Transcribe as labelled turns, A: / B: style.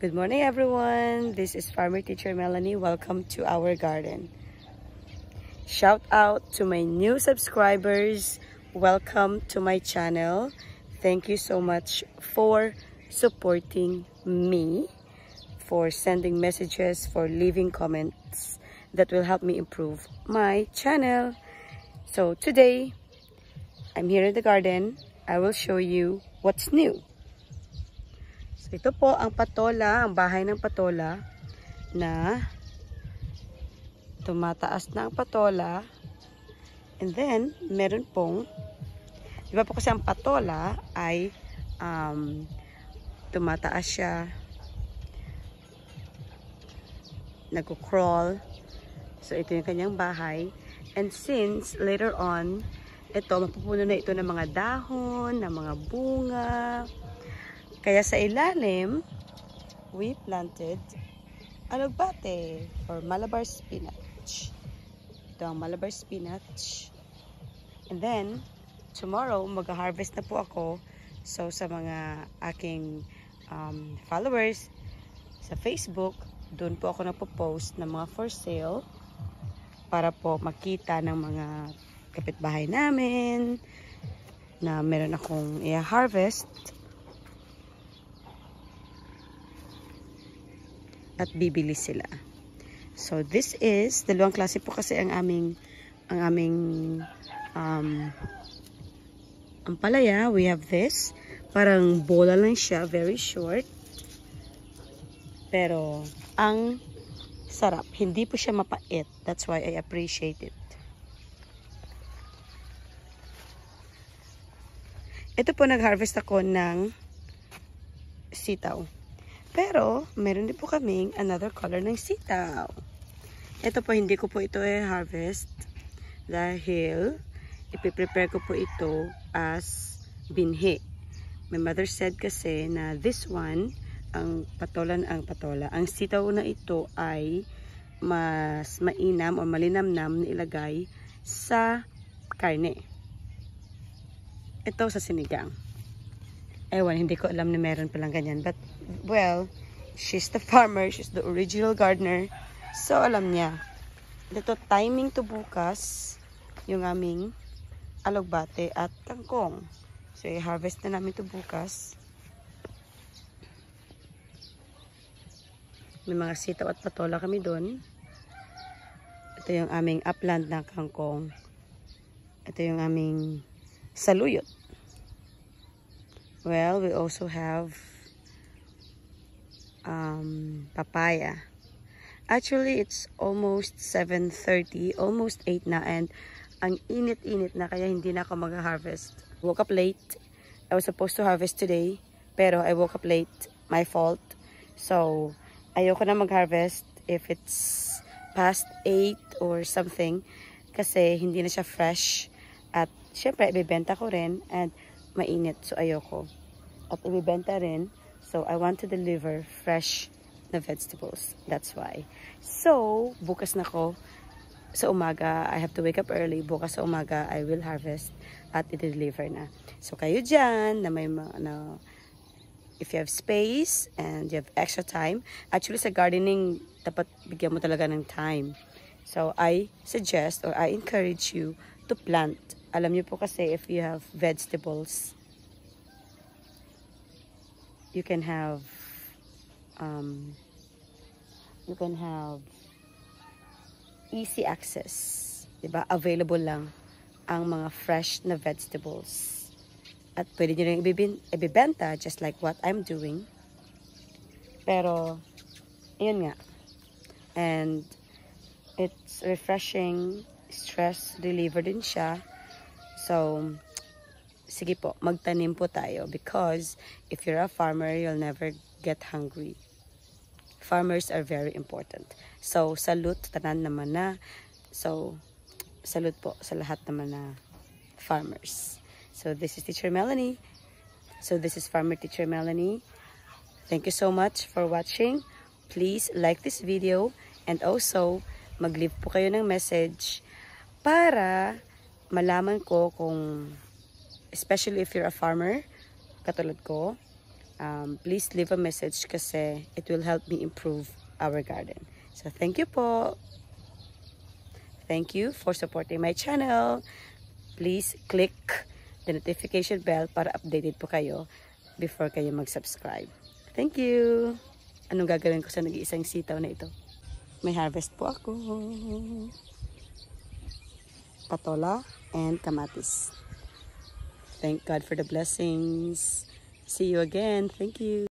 A: Good morning everyone, this is Farmer Teacher Melanie. Welcome to our garden. Shout out to my new subscribers. Welcome to my channel. Thank you so much for supporting me, for sending messages, for leaving comments that will help me improve my channel. So today, I'm here in the garden. I will show you what's new. So ito po ang patola, ang bahay ng patola na tumataas na ang patola. And then, meron pong, di ba po kasi ang patola ay tumataas siya, nag-crawl. So ito yung kanyang bahay. And since later on, ito, mapupuno na ito ng mga dahon, ng mga bunga. Kaya sa ilalim, we planted alugbate or Malabar spinach. Ito ang Malabar spinach. And then, tomorrow, mag-harvest na po ako. So, sa mga aking followers sa Facebook, doon po ako nagpo-post ng mga for sale para po makita ng mga kapitbahay namin na meron akong i-harvest at bibili sila. So this is, dalawang klase po kasi ang aming ampalaya. We have this, parang bola lang siya, very short. Pero ang sarap, hindi po siya mapait. That's why I appreciate it. Ito po, nag-harvest ako ng sitaw. Pero, meron din po kaming another color ng sitaw. Ito po, hindi ko po ito i-harvest dahil ipiprepare ko po ito as binhi. My mother said kasi na this one, ang sitaw na ito ay mas mainam o malinamnam na ilagay sa karne. Ito sa sinigang. Ewan, hindi ko alam na meron palang ganyan. But, well, she's the farmer. She's the original gardener. So, alam niya. Ito, timing to bukas yung aming alugbate at kangkong. So, i-harvest na namin to bukas. May mga sitaw at patola kami doon. Ito yung aming upland na kangkong. Ito yung aming saluyot. Well, we also have papaya. Actually, it's almost 7:30, almost 8 na, and ang init-init na kaya hindi na ako mag-harvest. Woke up late. I was supposed to harvest today, pero I woke up late. My fault. So, ayoko na mag-harvest if it's past 8 or something kasi hindi na siya fresh. At syempre, ibibenta ko rin and mainit, so ayoko. At ibibenta rin, so I want to deliver fresh na vegetables. That's why. So, bukas na ko sa umaga, I have to wake up early. Bukas sa umaga, I will harvest at i-deliver na. So, kayo dyan, na may if you have space and you have extra time, actually sa gardening, dapat bigyan mo talaga ng time. So, I suggest or I encourage you to plant. Alam niyo po kasi if you have vegetables, you can have easy access, diba? Available lang ang mga fresh na vegetables. At pwede nyo rin ibibenta just like what I'm doing. Pero, yun nga. And it's refreshing, stress reliever din siya. So, sige po, magtanim po tayo because if you're a farmer, you'll never get hungry. Farmers are very important. So, salute tanan naman na. So, salute po sa lahat naman na farmers. So, this is Teacher Melanie. So, this is Farmer Teacher Melanie. Thank you so much for watching. Please like this video and also mag-leave po kayo ng message para malaman ko kung, especially if you're a farmer, katulad ko, please leave a message kasi it will help me improve our garden. So thank you po. Thank you for supporting my channel. Please click the notification bell para updated po kayo before kayo mag-subscribe. Thank you. Anong gagawin ko sa nag-iisang sitaw na ito? May harvest po ako. Patola and kamatis. Thank God for the blessings. See you again. Thank you.